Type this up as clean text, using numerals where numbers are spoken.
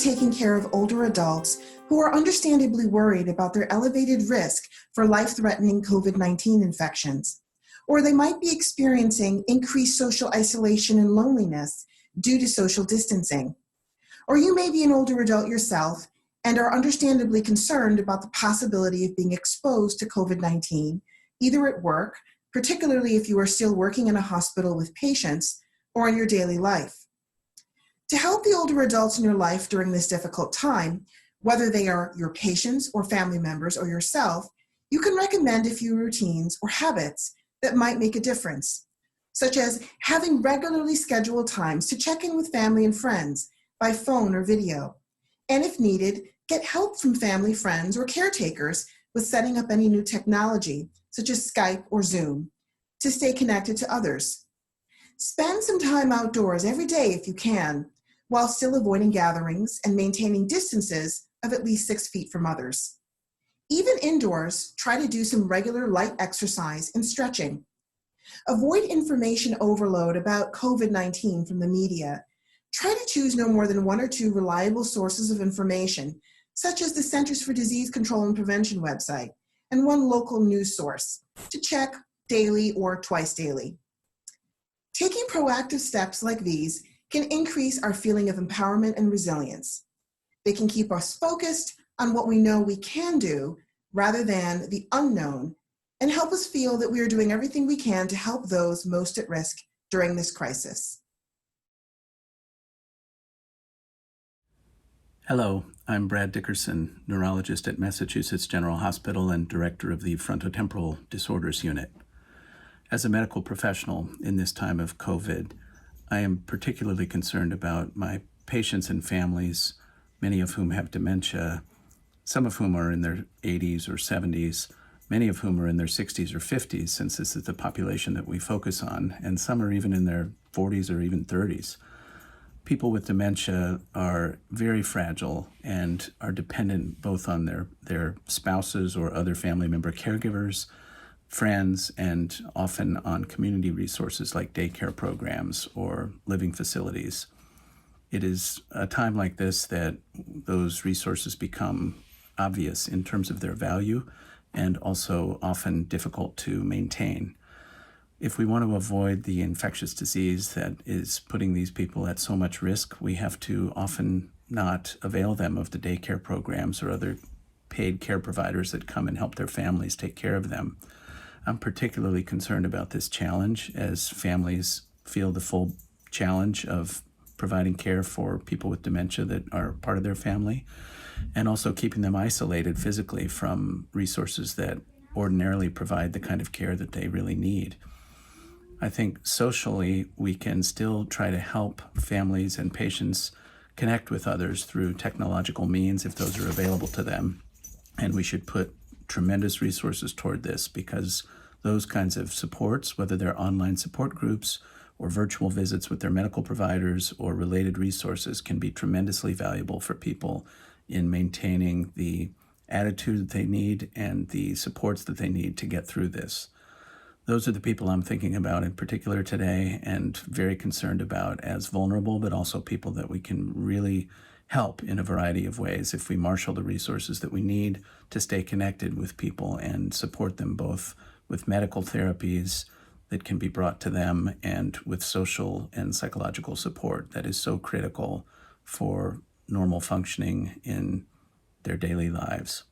taking care of older adults who are understandably worried about their elevated risk for life-threatening COVID-19 infections, or they might be experiencing increased social isolation and loneliness due to social distancing. Or you may be an older adult yourself and are understandably concerned about the possibility of being exposed to COVID-19, either at work, particularly if you are still working in a hospital with patients, or in your daily life. To help the older adults in your life during this difficult time, whether they are your patients or family members or yourself, you can recommend a few routines or habits that might make a difference, such as having regularly scheduled times to check in with family and friends by phone or video, and if needed, get help from family, friends, or caretakers with setting up any new technology, such as Skype or Zoom, to stay connected to others. Spend some time outdoors every day if you can, while still avoiding gatherings and maintaining distances of at least 6 feet from others. Even indoors, try to do some regular light exercise and stretching. Avoid information overload about COVID-19 from the media. Try to choose no more than 1 or 2 reliable sources of information, such as the Centers for Disease Control and Prevention website, and 1 local news source to check daily or twice daily. Taking proactive steps like these can increase our feeling of empowerment and resilience. They can keep us focused on what we know we can do rather than the unknown, and help us feel that we are doing everything we can to help those most at risk during this crisis. Hello, I'm Brad Dickerson, neurologist at Massachusetts General Hospital and director of the Frontotemporal Disorders Unit. As a medical professional in this time of COVID, I am particularly concerned about my patients and families, many of whom have dementia, some of whom are in their 80s or 70s, many of whom are in their 60s or 50s, since this is the population that we focus on, and some are even in their 40s or even 30s. People with dementia are very fragile and are dependent both on their spouses or other family member caregivers, friends, and often on community resources like daycare programs or living facilities. It is a time like this that those resources become obvious in terms of their value and also often difficult to maintain. If we want to avoid the infectious disease that is putting these people at so much risk, we have to often not avail them of the daycare programs or other paid care providers that come and help their families take care of them. I'm particularly concerned about this challenge as families feel the full challenge of providing care for people with dementia that are part of their family, and also keeping them isolated physically from resources that ordinarily provide the kind of care that they really need. I think socially we can still try to help families and patients connect with others through technological means if those are available to them. And we should put tremendous resources toward this, because those kinds of supports, whether they're online support groups or virtual visits with their medical providers or related resources, can be tremendously valuable for people in maintaining the attitude that they need and the supports that they need to get through this. Those are the people I'm thinking about in particular today, and very concerned about as vulnerable, but also people that we can really help in a variety of ways if we marshal the resources that we need to stay connected with people and support them both with medical therapies that can be brought to them and with social and psychological support that is so critical for normal functioning in their daily lives.